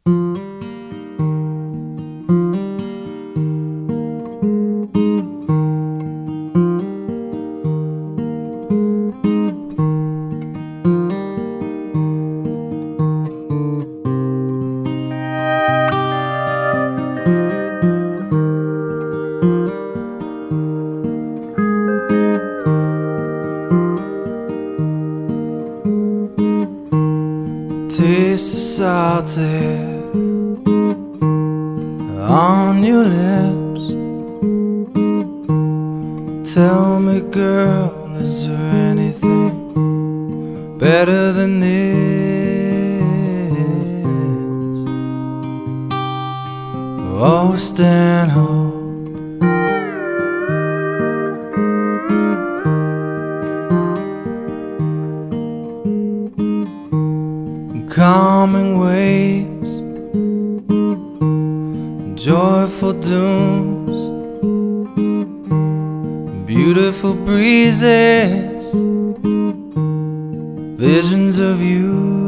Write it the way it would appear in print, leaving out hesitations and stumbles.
Taste the salty on your lips. Tell me, girl, is there anything better than this? Oh, Stanhope, calming waves, joyful dooms, beautiful breezes, visions of you.